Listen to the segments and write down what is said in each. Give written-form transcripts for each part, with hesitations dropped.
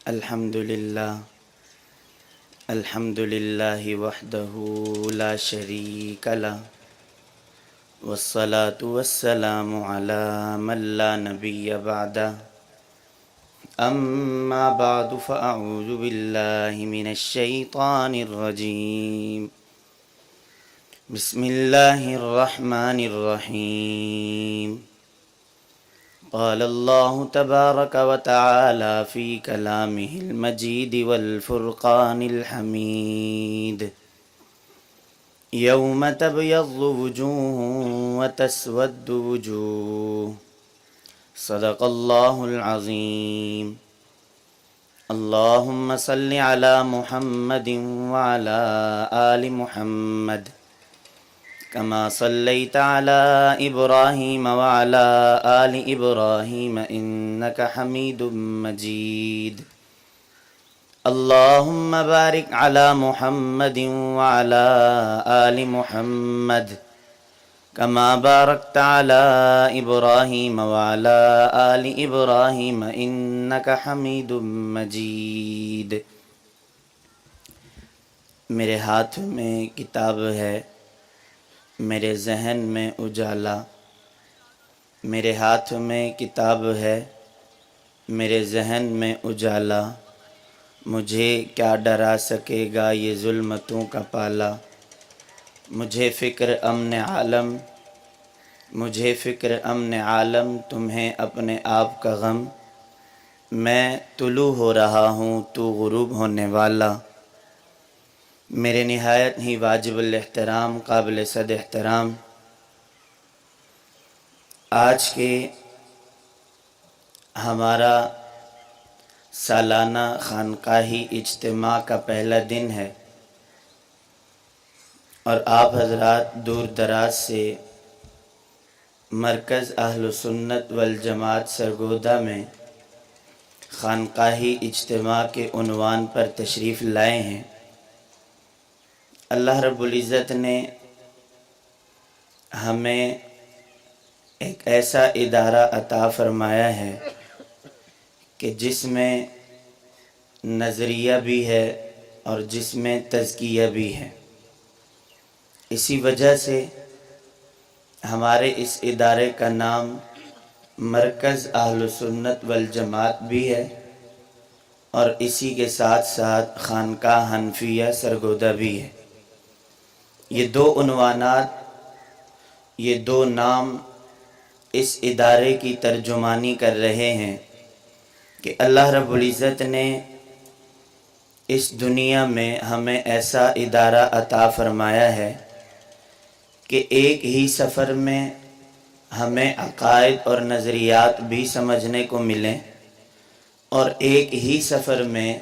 الحمد للہ وحدہ لا شریک لہ والصلاة والسلام علی من لا نبی بعدہ اما بعد فاعوذ باللہ من الشیطان الرجیم بسم اللہ الرحمن الرحیم قال اللہ تبارک وتعالی فی کلامہ المجید والفرقان الحمید یوم تبیض وجوہ وتسود وجوہ صدق اللہ العظیم اللہم صل علی محمد وعلی آل محمد كما صليت على إبراهيم وعلى آل إبراهيم إنك حميد مجيد اللهم بارك على محمد وعلى آل محمد كما باركت على إبراهيم وعلى آل إبراهيم إنك حميد مجيد۔ میرے ہاتھ میں کتاب ہے، میرے ذہن میں اجالا، میرے ہاتھ میں کتاب ہے، میرے ذہن میں اجالا، مجھے کیا ڈرا سکے گا یہ ظلمتوں کا پالا۔ مجھے فکر امن عالم، مجھے فکر امن عالم، تمہیں اپنے آپ کا غم، میں طلوع ہو رہا ہوں تو غروب ہونے والا۔ میرے نہایت ہی واجب الاحترام، قابل صد احترام، آج کے ہمارا سالانہ خانقاہی اجتماع کا پہلا دن ہے، اور آپ حضرات دور دراز سے مرکز اہل سنت والجماعت سرگودہ میں خانقاہی اجتماع کے عنوان پر تشریف لائے ہیں۔ اللہ رب العزت نے ہمیں ایک ایسا ادارہ عطا فرمایا ہے کہ جس میں نظریہ بھی ہے اور جس میں تزکیہ بھی ہے۔ اسی وجہ سے ہمارے اس ادارے کا نام مرکز اہل سنت والجماعت بھی ہے، اور اسی کے ساتھ ساتھ خانقاہ حنفیہ سرگودہ بھی ہے۔ یہ دو عنوانات، یہ دو نام اس ادارے کی ترجمانی کر رہے ہیں کہ اللہ رب العزت نے اس دنیا میں ہمیں ایسا ادارہ عطا فرمایا ہے کہ ایک ہی سفر میں ہمیں عقائد اور نظریات بھی سمجھنے کو ملیں، اور ایک ہی سفر میں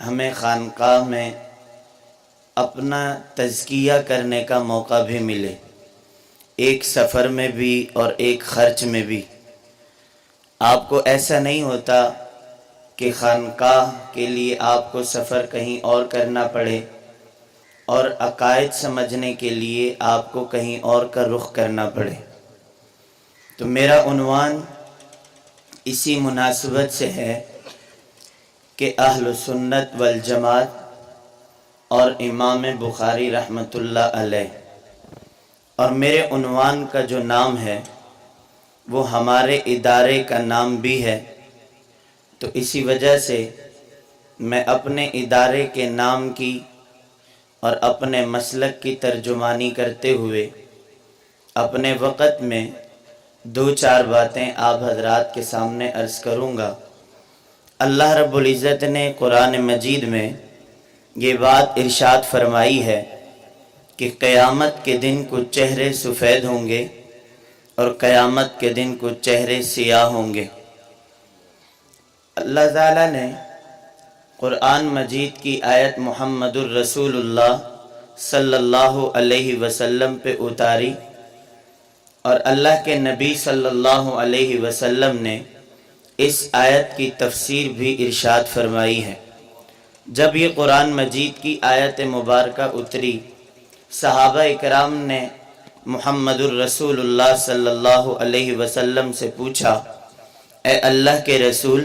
ہمیں خانقاہ میں اپنا تزکیہ کرنے کا موقع بھی ملے، ایک سفر میں بھی اور ایک خرچ میں بھی۔ آپ کو ایسا نہیں ہوتا کہ خانقاہ کے لیے آپ کو سفر کہیں اور کرنا پڑے اور عقائد سمجھنے کے لیے آپ کو کہیں اور کا رخ کرنا پڑے۔ تو میرا عنوان اسی مناسبت سے ہے کہ اہل سنت والجماعت اور امام بخاری رحمۃ اللہ علیہ، اور میرے عنوان کا جو نام ہے وہ ہمارے ادارے کا نام بھی ہے۔ تو اسی وجہ سے میں اپنے ادارے کے نام کی اور اپنے مسلک کی ترجمانی کرتے ہوئے اپنے وقت میں دو چار باتیں آپ حضرات کے سامنے عرض کروں گا۔ اللہ رب العزت نے قرآن مجید میں یہ بات ارشاد فرمائی ہے کہ قیامت کے دن کچھ چہرے سفید ہوں گے اور قیامت کے دن کچھ چہرے سیاہ ہوں گے۔ اللہ تعالیٰ نے قرآن مجید کی آیت محمد الرسول اللہ صلی اللہ علیہ وسلم پہ اتاری، اور اللہ کے نبی صلی اللہ علیہ وسلم نے اس آیت کی تفسیر بھی ارشاد فرمائی ہے۔ جب یہ قرآن مجید کی آیت مبارکہ اتری، صحابہ اکرام نے محمد الرسول اللہ صلی اللہ علیہ وسلم سے پوچھا، اے اللہ کے رسول،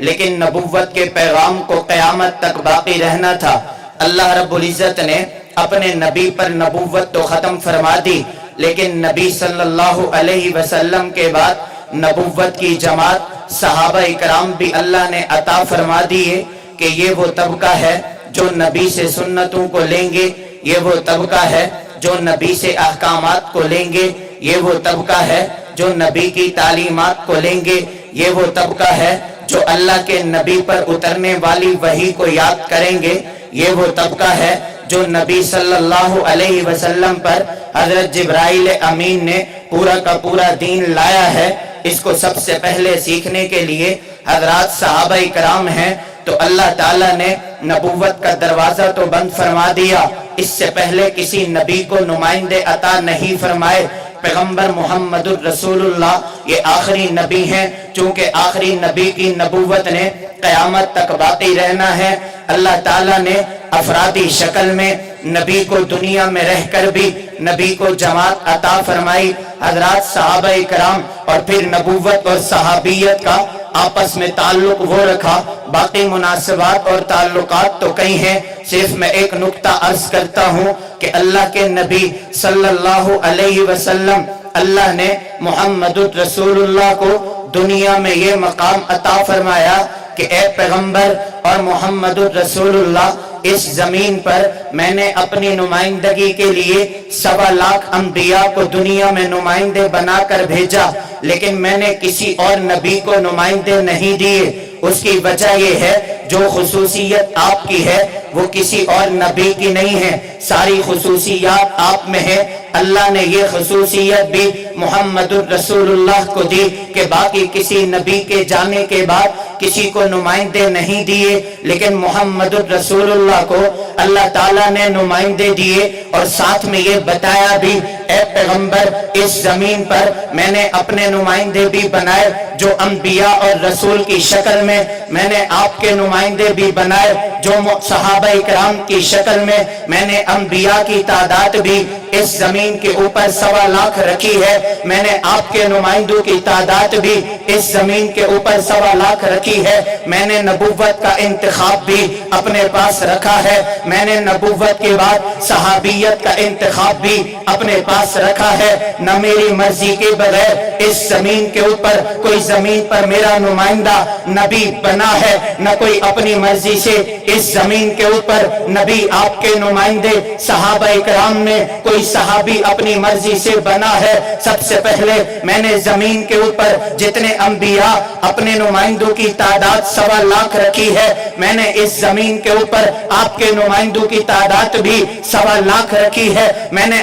لیکن نبوت کے پیغام کو قیامت تک باقی رہنا تھا۔ اللہ رب العزت نے اپنے نبی پر نبوت تو ختم فرما دی، لیکن نبی صلی اللہ علیہ وسلم کے بعد نبوت کی جماعت صحابہ اکرام بھی اللہ نے عطا فرما دیے کہ یہ وہ طبقہ ہے جو نبی سے سنتوں کو لیں گے، یہ وہ طبقہ ہے جو نبی سے احکامات کو لیں گے، یہ وہ طبقہ ہے جو نبی کی تعلیمات کو لیں گے، یہ وہ طبقہ ہے جو اللہ کے نبی پر اترنے والی وحی کو یاد کریں گے، یہ وہ طبقہ ہے جو نبی صلی اللہ علیہ وسلم پر حضرت جبرائیل امین نے پورا کا پورا دین لایا ہے۔ اس کو سب سے پہلے سیکھنے کے لیے حضرات صحابہ اکرام ہیں، تو اللہ تعالیٰ نے نبوت کا دروازہ تو بند فرما دیا، اس سے پہلے کسی نبی کو نمائندے عطا نہیں فرمائے۔ پیغمبر محمد الرسول اللہ یہ آخری نبی ہیں، چونکہ آخری نبی کی نبوت نے قیامت تک باقی رہنا ہے۔ اللہ تعالیٰ نے افرادی شکل میں نبی کو دنیا میں رہ کر بھی نبی کو جماعت عطا فرمائی۔ حضرات صحابہ اکرام اور پھر نبوت اور صحابیت کا آپس میں تعلق وہ رکھا، باقی مناسبات اور تعلقات تو کئی ہیں، صرف میں ایک نقطہ عرض کرتا ہوں کہ اللہ کے نبی صلی اللہ علیہ وسلم، اللہ نے محمد الرسول اللہ کو دنیا میں یہ مقام عطا فرمایا کہ اے پیغمبر اور محمد الرسول اللہ، اس زمین پر میں نے اپنی نمائندگی کے لیے 1.25 لاکھ انبیاء کو دنیا میں نمائندے بنا کر بھیجا، لیکن میں نے کسی اور نبی کو نمائندے نہیں دیے۔ اس کی وجہ یہ ہے جو خصوصیت آپ کی ہے وہ کسی اور نبی کی نہیں ہے، ساری خصوصیات آپ میں ہے۔ اللہ نے یہ خصوصیت بھی محمد الرسول اللہ کو دی کہ باقی کسی نبی کے جانے کے بعد کسی کو نمائندے نہیں دیے، لیکن محمد الرسول اللہ کو اللہ تعالیٰ نے نمائندے دیے، اور ساتھ میں یہ بتایا بھی اے پیغمبر اس زمین پر میں نے اپنے نمائندے بھی بنائے، جو انبیاء اور رسول کی شکل میں نے آپ کے نمائندے بھی بنائے، جو صحابہ اکرام کی شکل میں نے انبیاء کی تعداد بھی اس زمین کے اوپر 1.25 لاکھ رکھی ہے، میں نے آپ کے نمائندوں کی تعداد بھی اس زمین کے اوپر 1.25 لاکھ رکھی ہے، میں نے نبوت کا انتخاب بھی اپنے پاس رکھا ہے، میں نے نبوت کے بعد صحابیت کا انتخاب بھی اپنے پاس رکھا ہے۔ نہ میری مرضی کے بغیر اس زمین کے اوپر کوئی زمین پر میرا نمائندہ نبی بنا ہے، نہ کوئی اپنی مرضی سے اس زمین کے اوپر نبی آپ کے نمائندے صحابہ اکرام میں کوئی صحابی اپنی مرضی سے بنا ہے۔ سب سے پہلے میں نے زمین کے اوپر جتنے انبیاء اپنے نمائندوں کی تعداد 1.25 لاکھ رکھی ہے، میں نے اس زمین کے اوپر آپ کے نمائندوں کی تعداد بھی 1.25 لاکھ رکھی ہے۔ میں نے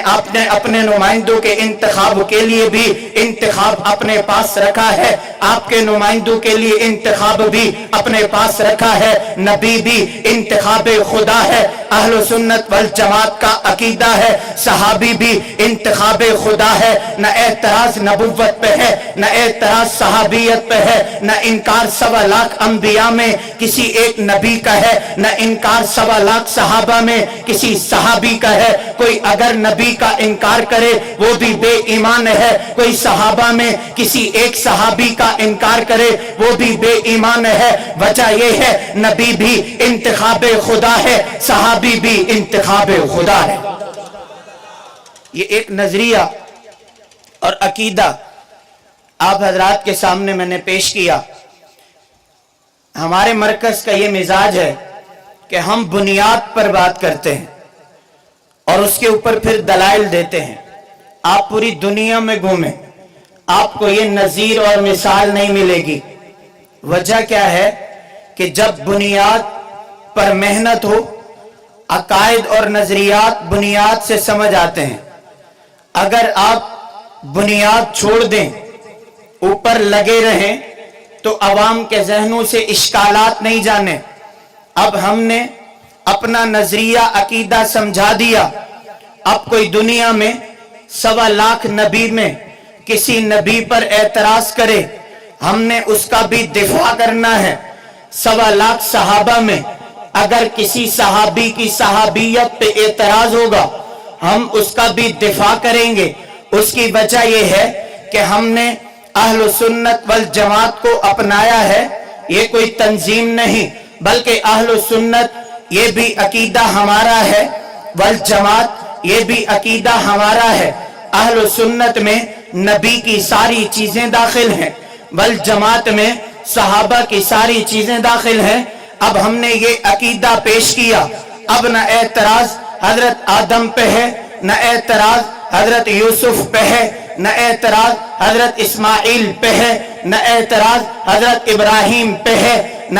اپنے نمائندوں کے انتخاب کے لیے بھی انتخاب اپنے پاس رکھا ہے، آپ کے نمائندوں کے لیے انتخاب بھی اپنے پاس رکھا ہے۔ نبی بھی انتخاب خدا ہے، اہل سنت والجماعت کا عقیدہ ہے۔ صحابی بھی انتخاب خدا ہے، نہ اعتراض نبوت پہ ہے، نہ اعتراض صحابیت پہ ہے، نہ انکار 1.25 لاکھ انبیاء میں کسی ایک نبی کا ہے، نہ انکار 1.25 لاکھ صحابہ میں کسی صحابی کا ہے۔ کوئی اگر نبی کا انکار کرے وہ بھی بے ایمان ہے، کوئی صحابہ میں کسی ایک صحابی کا انکار کرے وہ بھی بے ایمان ہے۔ وجہ یہ ہے نبی بھی انتخاب خدا ہے، صحابی بھی انتخاب خدا ہے۔ یہ ایک نظریہ اور عقیدہ آپ حضرات کے سامنے میں نے پیش کیا۔ ہمارے مرکز کا یہ مزاج ہے کہ ہم بنیاد پر بات کرتے ہیں اور اس کے اوپر پھر دلائل دیتے ہیں۔ آپ پوری دنیا میں گھومیں، آپ کو یہ نظیر اور مثال نہیں ملے گی۔ وجہ کیا ہے کہ جب بنیاد پر محنت ہو، عقائد اور نظریات بنیاد سے سمجھ آتے ہیں۔ اگر آپ بنیاد چھوڑ دیں، اوپر لگے رہیں، تو عوام کے ذہنوں سے اشکالات نہیں جانے۔ اب ہم نے اپنا نظریہ عقیدہ سمجھا دیا، اب کوئی دنیا میں 1.25 لاکھ نبی میں کسی نبی پر اعتراض کرے، ہم نے اس کا بھی دفاع کرنا ہے۔ 1.25 لاکھ صحابہ میں اگر کسی صحابی کی صحابیت پہ اعتراض ہوگا، ہم اس کا بھی دفاع کریں گے۔ اس کی وجہ یہ ہے کہ ہم نے اہل سنت والجماعت کو اپنایا ہے، یہ کوئی تنظیم نہیں بلکہ اہل سنت یہ بھی عقیدہ ہمارا ہے، والجماعت یہ بھی عقیدہ ہمارا ہے۔ اہل سنت میں نبی کی ساری چیزیں داخل ہیں، والجماعت میں صحابہ کی ساری چیزیں داخل ہیں۔ اب ہم نے یہ عقیدہ پیش کیا، اب نہ اعتراض حضرت آدم پہ ہے، نہ اعتراض حضرت یوسف پہ ہے، نہ اعتراض حضرت اسماعیل پہ ہے، نہ اعتراض حضرت ابراہیم پہ ہے، نہ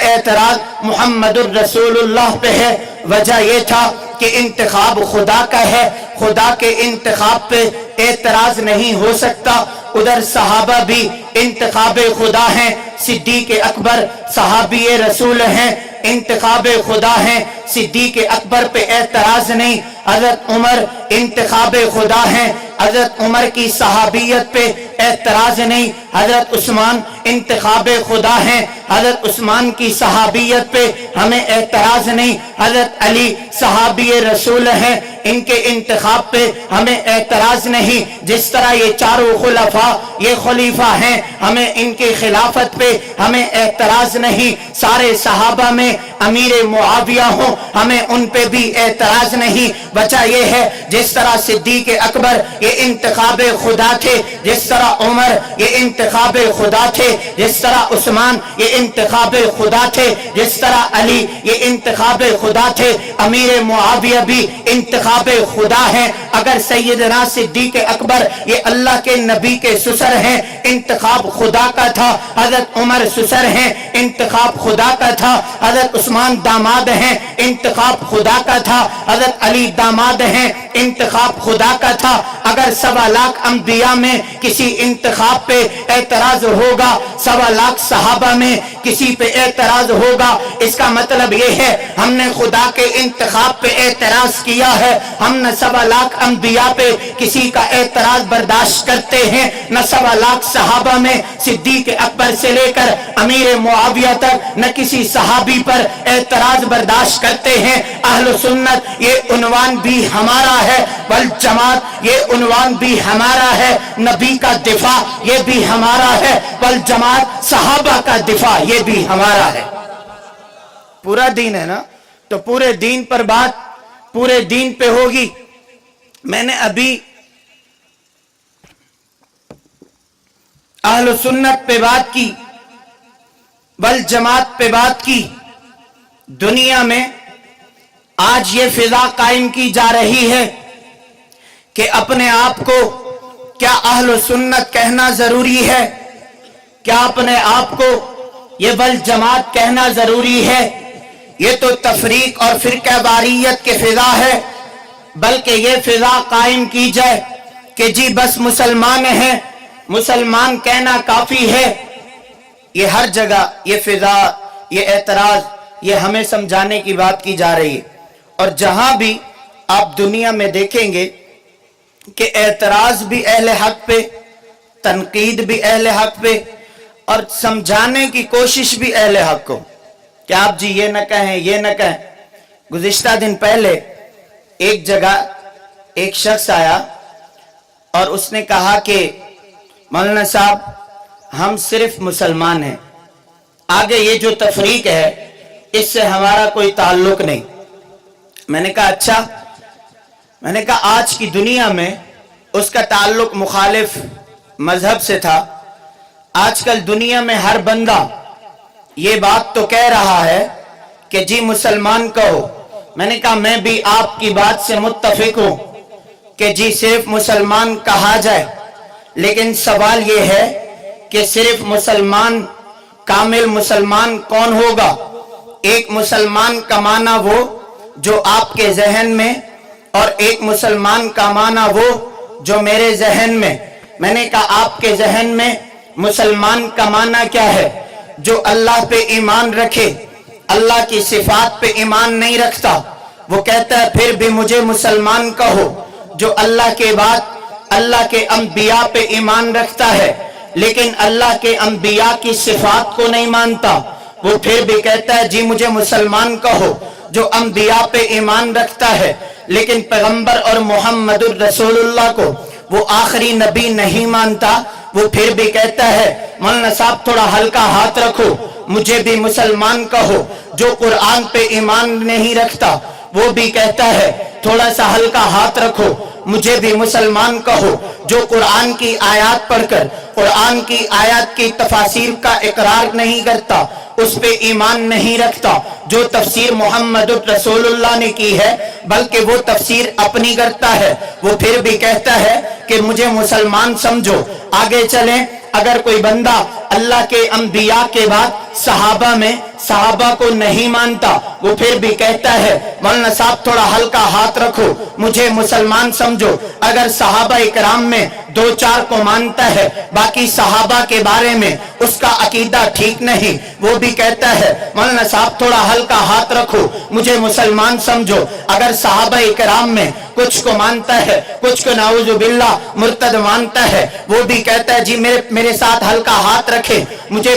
اعتراض محمد الرسول اللہ پہ ہے۔ وجہ یہ تھا کہ انتخاب خدا کا ہے، خدا کے انتخاب پہ اعتراض نہیں ہو سکتا۔ ادھر صحابہ بھی انتخاب خدا ہیں، صدیق اکبر صحابی رسول ہیں، انتخاب خدا ہیں، صدیق اکبر پہ اعتراض نہیں۔ حضرت عمر انتخاب خدا ہیں، حضرت عمر کی صحابیت پہ اعتراض نہیں۔ حضرت عثمان انتخاب خدا ہیں، حضرت عثمان کی صحابیت پہ ہمیں اعتراض نہیں۔ حضرت علی صحابی رسول ہیں، ان کے انتخاب پہ ہمیں اعتراض نہیں۔ جس طرح یہ چاروں خلفاء یہ خلیفہ ہیں، ہمیں ان کی خلافت پہ ہمیں اعتراض نہیں۔ سارے صحابہ میں امیر معاویہ ہوں، ہمیں ان پہ بھی اعتراض نہیں۔ وجہ یہ ہے جس طرح صدیق اکبر یہ انتخاب خدا تھے، جس طرح عمر یہ انتخاب خدا تھے، جس طرح عثمان یہ انتخاب خدا تھے، جس طرح علی یہ انتخاب خدا تھے، امیر معاویہ بھی انتخاب خدا ہیں۔ اگر سیدنا صدیق اکبر یہ اللہ کے نبی کے سسر ہیں، انتخاب خدا کا تھا۔ حضرت عمر سسر ہیں، انتخاب خدا کا تھا۔ حضرت عثمان داماد ہیں، انتخاب خدا کا تھا۔ حضرت علی داماد ہیں، انتخاب خدا کا تھا۔ اگر 1.25 لاکھ انبیاء میں کسی انتخاب پہ اعتراض ہوگا، 1.25 لاکھ صحابہ میں کسی پہ اعتراض ہوگا، اس کا مطلب یہ ہے ہم نے خدا کے انتخاب پہ اعتراض کیا ہے۔ ہم نہ 1.25 لاکھ انبیاء پہ کسی کا اعتراض برداشت کرتے ہیں، نہ 1.25 لاکھ صحابہ میں صدیق اکبر سے لے کر امیر معاویہ تک نہ کسی صحابی پر اعتراض برداشت کرتے ہیں۔ اہل سنت یہ عنوان بھی ہمارا ہے، والجماعت یہ عنوان بھی ہمارا ہے، نبی کا دفاع یہ بھی ہمارا ہے، والجماعت صحابہ کا دفاع یہ بھی ہمارا ہے۔ پورا دین ہے نا، تو پورے دین پر بات پورے دین پہ ہوگی۔ میں نے ابھی اہل سنت پہ بات کی، والجماعت پہ بات کی۔ دنیا میں آج یہ فضا قائم کی جا رہی ہے کہ اپنے آپ کو کیا اہل سنت کہنا ضروری ہے، کیا اپنے آپ کو یہ والجماعت کہنا ضروری ہے۔ یہ تو تفریق اور فرقہ واریت کے فضا ہے، بلکہ یہ فضا قائم کی جائے کہ جی بس مسلمان ہیں، مسلمان کہنا کافی ہے۔ یہ ہر جگہ یہ فضا، یہ اعتراض، یہ ہمیں سمجھانے کی بات کی جا رہی ہے۔ اور جہاں بھی آپ دنیا میں دیکھیں گے کہ اعتراض بھی اہل حق پہ، تنقید بھی اہل حق پہ، اور سمجھانے کی کوشش بھی اہل حق کو کہ آپ جی یہ نہ کہیں، یہ نہ کہیں۔ گزشتہ دن پہلے ایک جگہ ایک شخص آیا اور اس نے کہا کہ مولانا صاحب ہم صرف مسلمان ہیں، آگے یہ جو تفریق ہے اس سے ہمارا کوئی تعلق نہیں۔ میں نے کہا اچھا، میں نے کہا آج کی دنیا میں اس کا تعلق مخالف مذہب سے تھا۔ آج کل دنیا میں ہر بندہ یہ بات تو کہہ رہا ہے کہ جی مسلمان کہو۔ میں نے کہا میں بھی آپ کی بات سے متفق ہوں کہ جی صرف مسلمان کہا جائے، لیکن سوال یہ ہے کہ صرف مسلمان، کامل مسلمان کون ہوگا؟ ایک مسلمان کا معنی وہ جو آپ کے ذہن میں، اور ایک مسلمان کا معنی وہ جو میرے ذہن میں۔ میں نے کہا آپ کے ذہن میں مسلمان کا معنی کیا ہے؟ جو اللہ پہ ایمان رکھے، اللہ کی صفات پہ ایمان نہیں رکھتا، وہ کہتا ہے پھر بھی مجھے مسلمان کہو۔ جو اللہ کے بعد اللہ کے انبیاء پہ ایمان رکھتا ہے لیکن اللہ کے انبیاء کی صفات کو نہیں مانتا، وہ پھر بھی کہتا ہے جی مجھے مسلمان کہو۔ جو انبیاء پہ ایمان رکھتا ہے لیکن پیغمبر اور محمد الرسول اللہ کو وہ آخری نبی نہیں مانتا، وہ پھر بھی کہتا ہے مولانا صاحب تھوڑا ہلکا ہاتھ رکھو، مجھے بھی مسلمان کہو۔ جو قرآن پہ ایمان نہیں رکھتا وہ بھی کہتا ہے تھوڑا سا ہلکا ہاتھ رکھو، مجھے بھی مسلمان کہو۔ جو قرآن کی آیات پڑھ کر قرآن کی آیات کی تفاسیر کا اقرار نہیں کرتا، اس پہ ایمان نہیں رکھتا، جو تفسیر محمد رسول اللہ نے کی ہے بلکہ وہ تفسیر اپنی کرتا ہے، وہ پھر بھی کہتا ہے کہ مجھے مسلمان سمجھو۔ آگے چلیں، اگر کوئی بندہ اللہ کے انبیاء کے بعد صحابہ میں صحابہ کو نہیں مانتا، وہ پھر بھی کہتا ہے مولانا صاحب تھوڑا ہلکا ہاتھ رکھو، مجھے مسلمان سمجھو۔ اگر صحابہ اکرام میں دو چار کو مانتا ہے، باقی صحابہ کے بارے میں اس کا عقیدہ ٹھیک نہیں، وہ بھی کہتا ہے مولانا صاحب تھوڑا ہلکا ہاتھ رکھو، مجھے مسلمان سمجھو۔ اگر صحابہ اکرام میں کچھ کو مانتا ہے، کچھ کو نعوذ باللہ مرتد مانتا ہے، وہ بھی کہتا ہے جی میرے ساتھ ہلکا ہاتھ رکھے، مجھے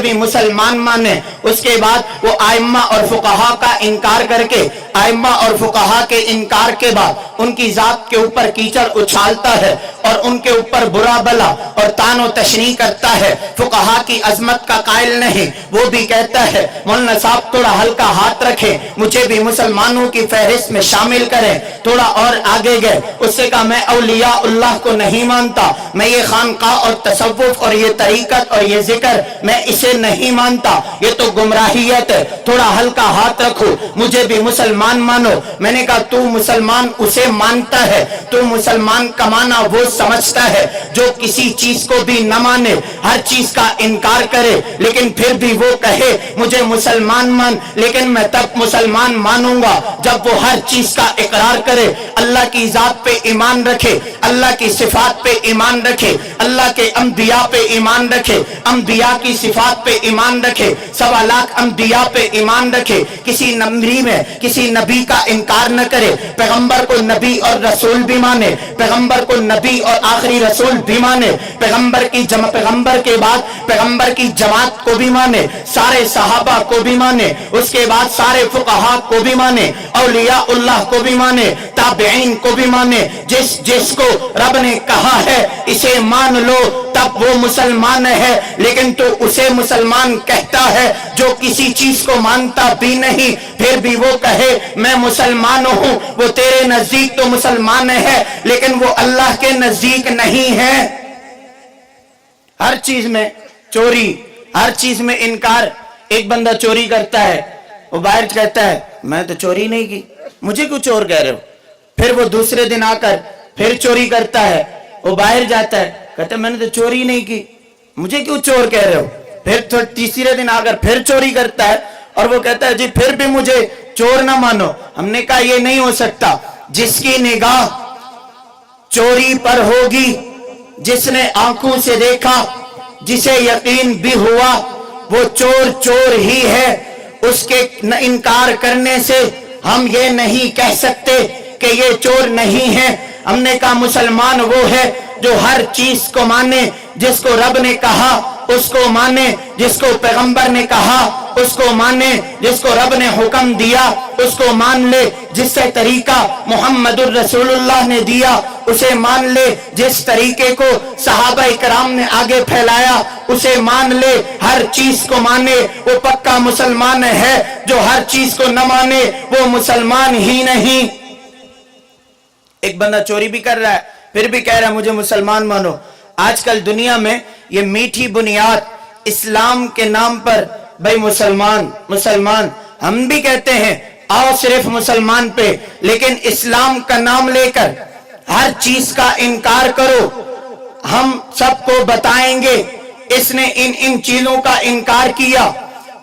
بھی مسلمان مانے۔ اس کے بعد وہ ائمہ اور فقہا کا انکار کر کے، ائمہ اور فقہا کے انکار کے بعد ان کی ذات کے اوپر کیچڑ اچھالتا ہے اور ان کے اوپر برا بلا اور تان و تشنیع کرتا ہے، فقہا کی عظمت کا قائل نہیں۔ وہ بھی کہتا ہے مولانا صاحب تھوڑا ہلکا ہاتھ رکھیں، مجھے بھی مسلمانوں کی فہرست میں شامل کریں۔ تھوڑا اور آگے گئے، اس سے کہا میں اولیاء اللہ کو نہیں مانتا، میں یہ خانقاہ اور تصوف اور یہ طریقت اور یہ ذکر میں اسے نہیں مانتا، یہ تو گمراہیت ہے، تھوڑا ہلکا ہاتھ رکھو، مجھے بھی مسلمان مانو۔ میں نے کہا تو مسلمان اسے مانتا ہے، تو مسلمان کا معنی وہ سمجھتا ہے جو کسی چیز کو بھی نہ مانے، ہر چیز کا انکار کرے، لیکن پھر بھی وہ کہے مجھے مسلمان مان، لیکن میں تب مسلمان مانوں گا جب وہ ہر چیز کا اقرار کرے، اللہ کی ذات پہ ایمان رکھے، اللہ کی صفات پہ ایمان رکھے، اللہ کے انبیاء پہ ایمان رکھے، انبیاء کی صفات پہ ایمان رکھے، 1.25 لاکھ انبیاء پہ ایمان رکھے، کسی نمبری میں کسی نبی کا انکار نہ کرے، پیغمبر کو نبی اور رسول بھی مانے، پیغمبر کو نبی اور آخری رسول بھی مانے، پیغمبر کے بعد پیغمبر کی جماعت کو بھی مانے، سارے صحابہ کو بھی مانے، اس کے بعد سارے فقہا کو بھی مانے، اولیاء اللہ کو بھی مانے، تابعین کو بھی مانے، جس کو رب نے کہا ہے اسے مان لو تب وہ مسلمان ہے، لیکن تو اسے مسلمان کہتا ہے جو کسی چیز کو مانتا بھی نہیں، پھر بھی وہ کہے میں مسلمان ہوں، وہ تیرے نزدیک تو مسلمان ہے لیکن وہ اللہ کے نزدیک نہیں ہے۔ ہر چیز میں چوری، ہر چیز میں انکار۔ ایک بندہ چوری کرتا ہے، وہ باہر کہتا ہے میں تو چوری نہیں کی، مجھے کیوں چور کہہ رہے ہو؟ پھر وہ دوسرے دن آ کر پھر چوری کرتا ہے، وہ باہر جاتا ہے کہتا ہے میں نے تو چوری نہیں کی، مجھے کیوں چور کہہ رہے ہو؟ پھر تیسرے دن آ کر پھر چوری کرتا ہے اور وہ کہتا ہے جی پھر بھی مجھے چور نہ مانو۔ ہم نے کہا یہ نہیں ہو سکتا، جس کی نگاہ چوری پر ہوگی، جس نے آنکھوں سے دیکھا، جسے یقین بھی ہوا وہ چور ہی ہے، اس کے انکار کرنے سے ہم یہ نہیں کہہ سکتے کہ یہ چور نہیں ہے۔ ہم نے کہا مسلمان وہ ہے جو ہر چیز کو مانے، جس کو رب نے کہا اس کو مانے، جس کو پیغمبر نے کہا اس کو مانے، جس کو رب نے حکم دیا اس کو مان لے، جس سے طریقہ محمد الرسول اللہ نے دیا اسے مان لے، جس طریقے کو صحابہ اکرام نے آگے پھیلایا اسے مان لے، ہر چیز کو مانے، وہ پکا مسلمان ہے۔ جو ہر چیز کو نہ مانے وہ مسلمان ہی نہیں۔ ایک بندہ چوری بھی کر رہا ہے پھر بھی کہہ رہا ہے مجھے مسلمان مانو۔ آج کل دنیا میں یہ میٹھی بنیاد اسلام کے نام پر بھائی مسلمان ہم بھی کہتے ہیں آؤ صرف مسلمان پہ، لیکن اسلام کا نام لے کر ہر چیز کا انکار کرو۔ ہم سب کو بتائیں گے اس نے ان چیزوں کا انکار کیا،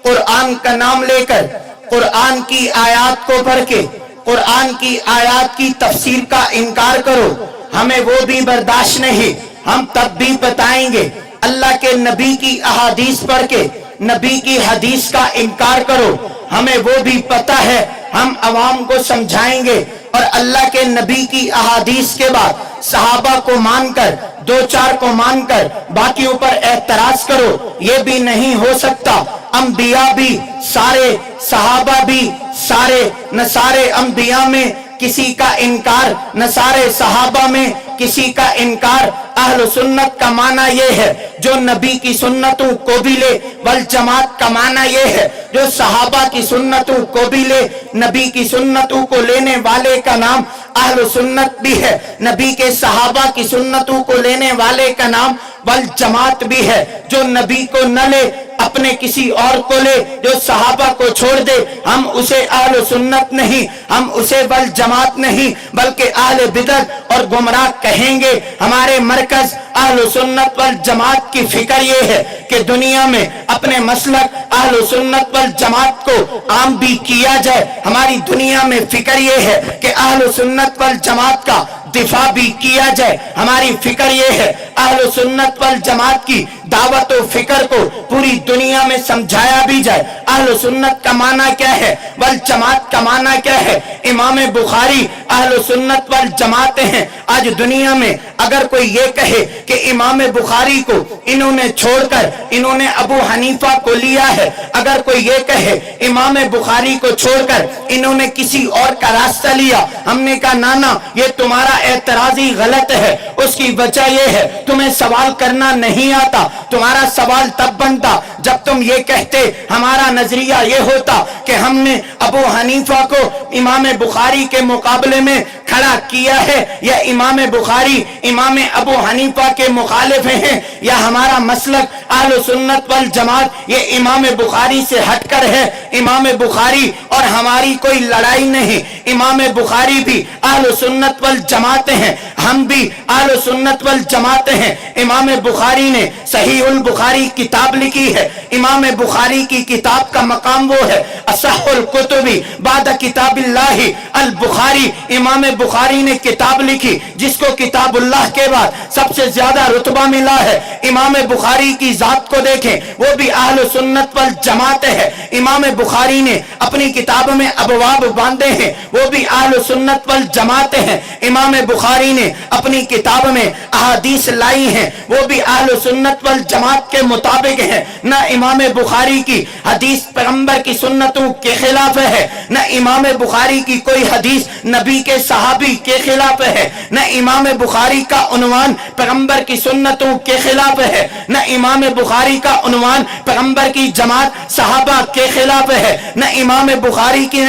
قرآن کا نام لے کر، قرآن کی آیات کو پڑھ کے قرآن کی آیات کی تفسیر کا انکار کرو، ہمیں وہ بھی برداشت نہیں۔ ہم تب بھی بتائیں گے اللہ کے نبی کی احادیث پڑھ کے نبی کی حدیث کا انکار کرو، ہمیں وہ بھی پتہ ہے، ہم عوام کو سمجھائیں گے۔ اور اللہ کے نبی کی احادیث کے بعد صحابہ کو مان کر، دو چار کو مان کر باقیوں پر اعتراض کرو، یہ بھی نہیں ہو سکتا۔ انبیاء بھی سارے، صحابہ بھی سارے، نہ سارے انبیاء میں کسی کا انکار نہ سارے صحابہ میں کسی کا انکار اہل سنت کا معنی یہ ہے جو نبی کی سنتوں کو بھی لے، والجماعت کا معنی یہ ہے جو صحابہ کی سنتوں کو بھی لے۔ نبی کی سنتوں کو لینے والے کا نام اہل سنت بھی ہے، نبی کے صحابہ کی سنتوں کو لینے والے کا نام والجماعت بھی ہے۔ جو نبی کو نہ لے اپنے کسی اور کو لے، جو صحابہ کو چھوڑ دے، ہم اسے اہل سنت نہیں، ہم اسے والجماعت نہیں بلکہ اہل بدعت اور گمراہ کہیں گے۔ ہمارے مرکز اہل سنت والجماعت کی فکر یہ ہے کہ دنیا میں اپنے مسلک اہل سنت والجماعت کو عام بھی کیا جائے۔ ہماری دنیا میں فکر یہ ہے کہ اہل سنت والجماعت کا دفاع بھی کیا جائے۔ ہماری فکر یہ ہے اہل سنت والجماعت کی دعوت و فکر کو پوری دنیا میں سمجھایا بھی جائے۔ اہل سنت کا معنی کیا ہے، والجماعت کا معنی کیا ہے۔ امام بخاری اہل سنت والجماعت ہیں۔ آج دنیا میں اگر کوئی یہ کہے کہ امام بخاری کو انہوں نے چھوڑ کر انہوں نے ابو حنیفہ کو لیا ہے، اگر کوئی یہ کہے امام بخاری کو چھوڑ کر انہوں نے کسی اور کا راستہ لیا، ہم نے کہا نانا یہ تمہارا اعتراضی غلط ہے۔ اس کی وجہ یہ ہے تمہیں سوال کرنا نہیں آتا، تمہارا سوال تب بنتا جب تم یہ کہتے ہمارا نظریہ یہ ہوتا کہ ہم نے ابو حنیفہ کو امام بخاری کے مقابلے میں کھڑا کیا ہے، یا امام بخاری امام ابو حنیفہ کے مخالف ہیں، یا ہمارا مسلک اہل سنت والجماعت یہ امام بخاری سے ہٹ کر ہے۔ امام بخاری اور ہماری کوئی لڑائی نہیں، امام بخاری بھی اہل سنت والجماعت ہیں، ہم بھی اہل سنت والجماعت ہیں۔ امام بخاری نے صحیح البخاری کتاب لکھی ہے۔ امام بخاری کی کتاب کا مقام وہ ہے اصح الکتب بعد کتاب اللہ البخاری۔ امام بخاری نے کتاب لکھی جس کو کتاب اللہ کے بعد سب سے زیادہ رتبہ ملا ہے۔ امام بخاری کی ذات کو دیکھیں، وہ بھی اہل سنت والجماعت ہے۔ امام بخاری نے اپنی کتاب میں ابواب باندھے ہیں، وہ بھی اہل سنت والجماعت ہیں۔ امام بخاری نے اپنی کتاب میں احادیث لائی ہیں، وہ بھی اہل سنت والجماعت کے مطابق ہیں۔ نہ امام بخاری کی حدیث پیغمبر کی سنتوں کے خلاف ہے، نہ امام بخاری کی کوئی حدیث نبی کے صحابی کے خلاف ہے، نہ امام بخاری کا عنوان پیغمبر کی سنتوں کے خلاف ہے، نہ امام بخاری کا عنوان پیغمبر کی جماعت صحابہ کے خلاف ہے، نہ امام بخاری کی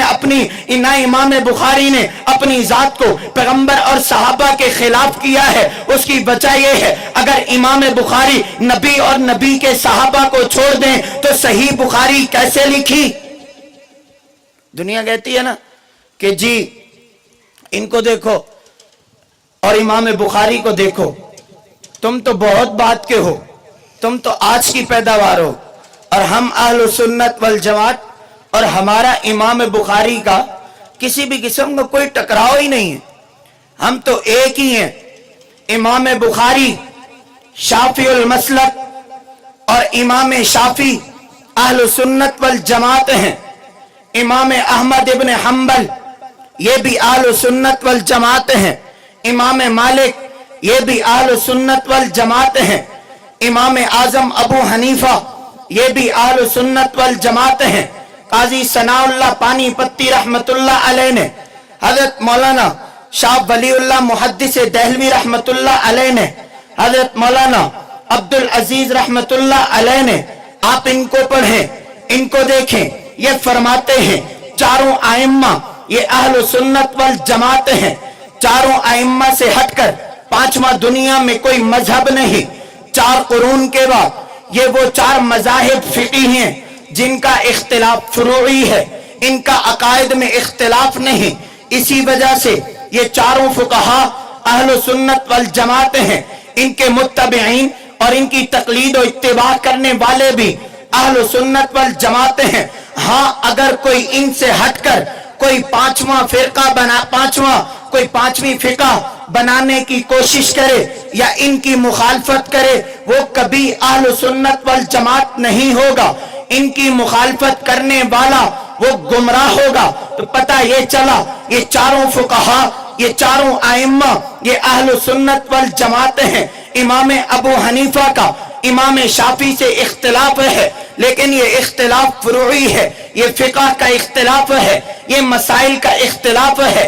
نہ امام بخاری نے اپنی ذات کو پیغمبر اور صحابہ کے خلاف کیا ہے۔ اس کی وجہ یہ ہے اگر امام بخاری نبی اور نبی کے صحابہ کو چھوڑ دیں تو صحیح بخاری کیسے لکھی؟ دنیا کہتی ہے نا کہ جی ان کو دیکھو اور امام بخاری کو دیکھو، تم تو بہت بات کے ہو، تم تو آج کی پیداوار ہو، اور ہم اہل سنت والجماعت اور ہمارا امام بخاری کا کسی بھی قسم کا کوئی ٹکراؤ ہی نہیں ہے، ہم تو ایک ہی ہیں۔ امام بخاری شافعی المسلک اور امام شافعی اہل سنت والجماعت ہیں۔ امام احمد ابن حنبل یہ بھی اہل سنت والجماعت ہیں۔ امام مالک یہ بھی اہل سنت والجماعت ہیں۔ امام اعظم ابو حنیفہ یہ بھی اہل سنت والجماعت ہیں۔ قاضی ثناء اللہ پانی پتی رحمت اللہ علیہ نے، حضرت مولانا شاہ ولی اللہ محدث دہلوی رحمت اللہ علیہ نے، حضرت مولانا عبدالعزیز رحمت اللہ علیہ نے، آپ ان کو پڑھیں، ان کو دیکھیں، یہ فرماتے ہیں چاروں ائمہ یہ اہل سنت والجماعت ہیں۔ چاروں ائمہ سے ہٹ کر پانچواں دنیا میں کوئی مذہب نہیں۔ 4 قرون کے بعد یہ وہ 4 مذاہب فقہی ہیں جن کا اختلاف فروعی ہے، ان کا عقائد میں اختلاف نہیں۔ اسی وجہ سے یہ چاروں فقہا اہل سنت والجماعت ہیں، ان کے متبعین اور ان کی تقلید و اتباع کرنے والے بھی اہل سنت والجماعت ہیں۔ ہاں اگر کوئی ان سے ہٹ کر کوئی پانچویں فقہ بنانے کی کوشش کرے یا ان کی مخالفت کرے، وہ کبھی اہل سنت والجماعت نہیں ہوگا۔ ان کی مخالفت کرنے والا وہ گمراہ ہوگا۔ تو پتہ یہ چلا یہ چاروں فقہا یہ چاروں ائمہ یہ اہل سنت والجماعت ہیں۔ امام ابو حنیفہ کا امام شافعی سے اختلاف ہے، لیکن یہ اختلاف فروعی ہے، یہ فقہ کا اختلاف ہے، یہ مسائل کا اختلاف ہے۔